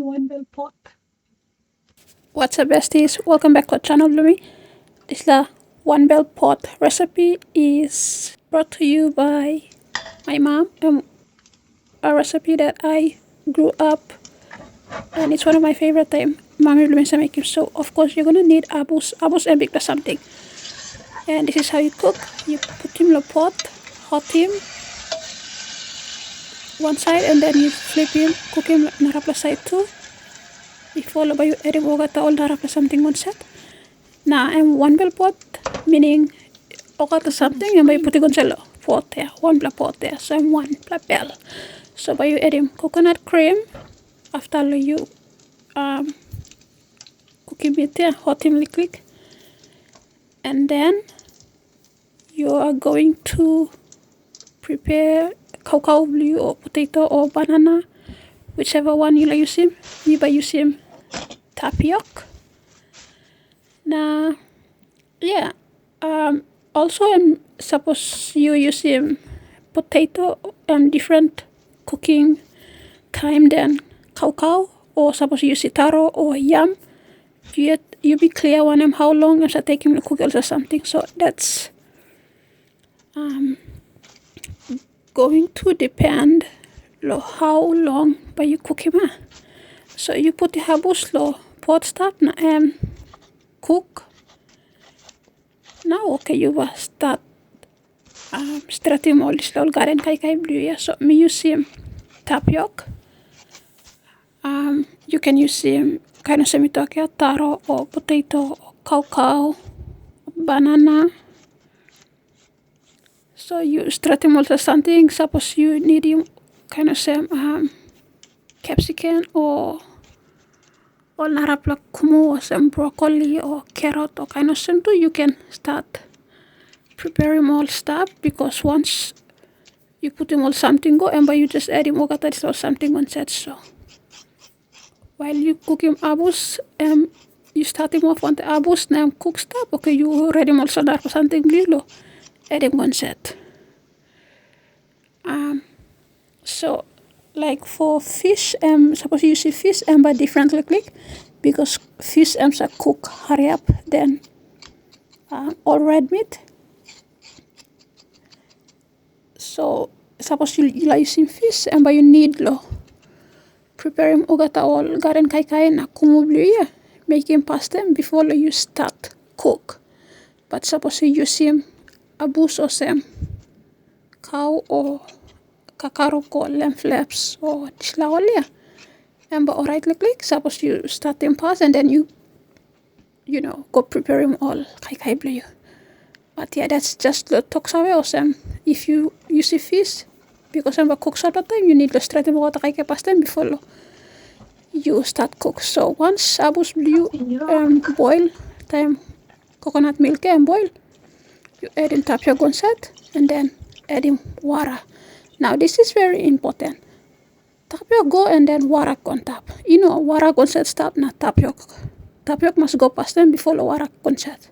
wanbel pot. What's up, besties? Welcome back to our channel, Lumi. This wanbel pot recipe is brought to you by my mom, and a recipe that I grew up, and it's one of my favorite time. Mommy Lumi mekim. So of course you're gonna need abus and big plus something. And this is how you cook. You put him in the pot, hot him one side, and then you flip him, cook him narapla side too. Before by you add him ogata all narapla something one set. Now I'm wanbel pot, meaning ogata something, and by putting on cello pot there, wanbel pot there. So I'm wanbel. So by you add him coconut cream after you cook him it there, hot him liquid, and then you are going to prepare cacao blue or potato or banana, whichever one you like use him. You by use him tapioca. Now, yeah. Also, suppose you use him potato and different cooking time than cacao, or suppose you use taro or yam. You be clear on him how long and start taking the cook or something. So that's going to depend how long but you cook him. So you put the habus lo pot start na cook. Now okay, you will start starting all this little garden kai blue. Yeah. So me use him tapioca. You can use him kind of semitokia taro or potato or cacao, banana. So you start him also something. Suppose you need him kind of some capsicum or narapla kumu or some broccoli or carrot or kind of something. You can start preparing all stuff, because once you put him all something go, and by you just add him ogata or something one set. So while you cook him abus, you start him off on the abus now cook stuff. Okay, you ready him also for something little. Add him one set. So like for fish, suppose you see fish but differently click, because fish are cook hurry up than all red meat. So suppose you like using fish but you need prepare him ogata all garden kai na kumublu, make him pasta before you start cook. But suppose you use him abus or some cow or kakarok or lamb flaps or dislaolia. And but alright click, suppose you start him pass, and then you go prepare him all kai blue. But yeah, that's just the toxawe or some. If you use a fish, because I'm cook all the time, you need to straight him water kai pasta before you start cook. So once abus blue boil, time coconut milk and boil, you add in tapioca on set, and then add in water. Now this is very important. Tapioca go and then water on top. Water on set start na tapioca. Tapioca must go past them before the water on set.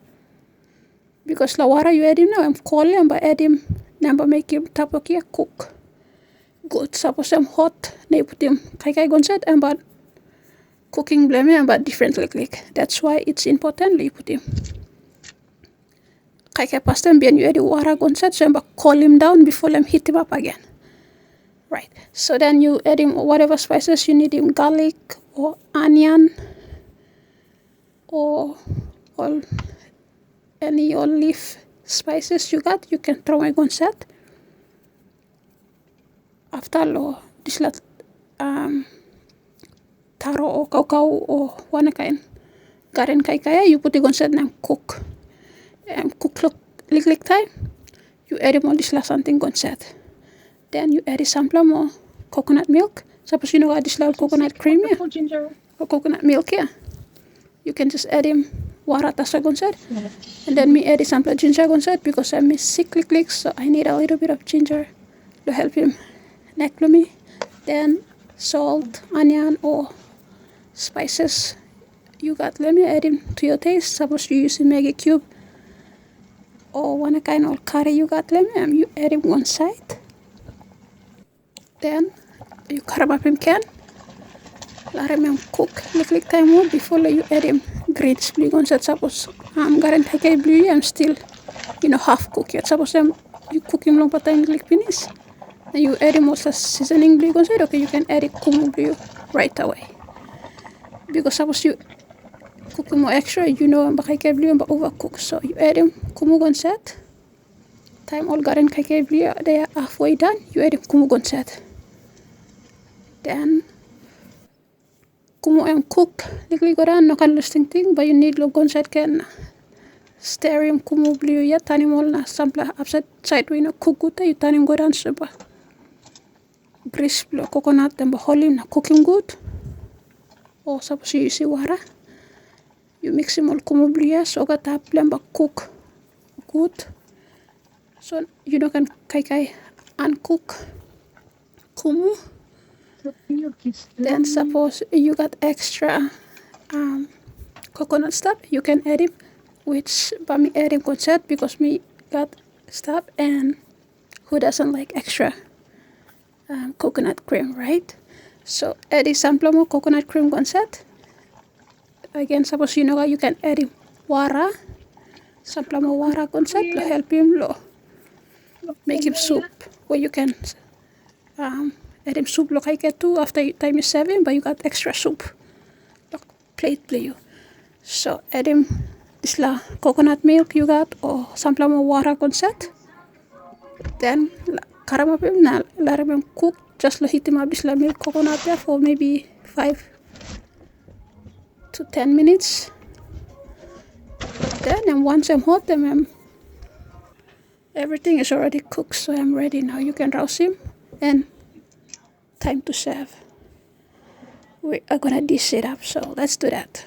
Because the water you add him now, I'm calling but add him, number make him tapioca cook. Good. Suppose I'm hot, they put him kai on set, and but cooking blame but differently click. That's why it's important you put him kai past them, and you add the water on set, so but call him down before them hit him up again. Right. So then you add him whatever spices you need him, garlic or onion or any olive spices you got, you can throw it on set. After this taro or cacao or one kind garden kai, you put it on set and cook. Cook lick time. You add him all this last something on set. Then you add some more coconut milk. Suppose you got this little coconut cream, or coconut milk, you can just add him water on set. And then me add some ginger on set, because I'm sick click, so I need a little bit of ginger to help him neck me. Then salt, onion or spices you got, let me add him to your taste. Suppose you use a Maggi cube or one kind of curry you got, let me you add him one side. Then you cut him up in can. let him cook lik time mo before you add him greens blue gon set suppose garen take blue I'm still half cook yet suppose you cook him long pa time lik finish and you add him also seasoning blue gon set okay you can add it kumu blue right away because suppose you cook him more extra bakay blue but overcook so you add him kumu gon set time all garen kay blue they are halfway done you add him kumu gon set then kumu and cook likely go down no can listing thing but you need lo gonset can stir him kumu blue ya tani mol na sampla upside side we no cook good you tani go down super grease lo coconut and holy na cooking good or suppose you see water you mix him all kumu blue so got up lemba cook good so you know can kai uncook kumu. Then suppose you got extra coconut stuff, you can add it, which by me adding concept because me got stuff and who doesn't like extra coconut cream, right? So add some more coconut cream concept. Again, suppose you know you can add it water, some more water concept to help him make him soup where you can add him soup look like it too after time is 7 but you got extra soup look plate play you so add him this la coconut milk you got or some more water concept then caramel na let him cook just heat him up this la milk coconut there for maybe 5 to 10 minutes then and once I'm hot then everything is already cooked so I'm ready now you can rouse him and time to serve. We are gonna dish it up, so let's do that.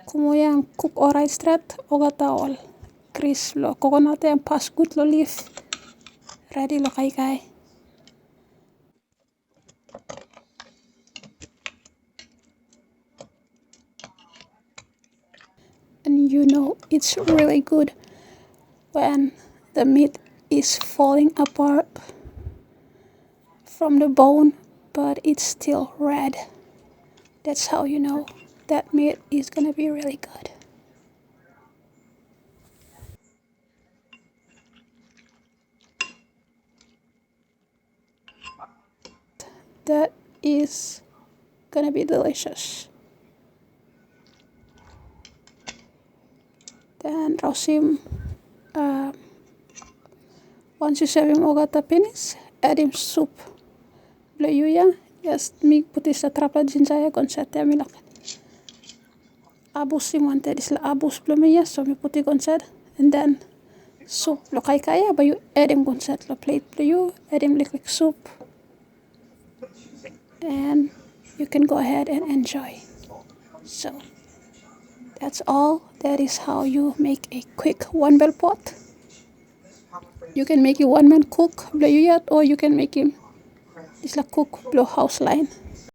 Kumuya cook orai straight ogata all grease lo coconut and pass good lo leaf ready lo kai. And it's really good when the meat is falling apart from the bone but it's still red. That's how you know that meat is gonna be really good. That is gonna be delicious. Then roast him. Once you serve him ogata finish, add him soup. Bleu just me put this a trapla jinjaya concept milak. Abus him wanted this la abus bleu so me put it concept and then soup lo kaya but you add him concept lo plate bleu add him like soup. And you can go ahead and enjoy. So that's all. That is how you make a quick wanbel pot. You can make it one man cook, or you can make him it's like cook blow house line.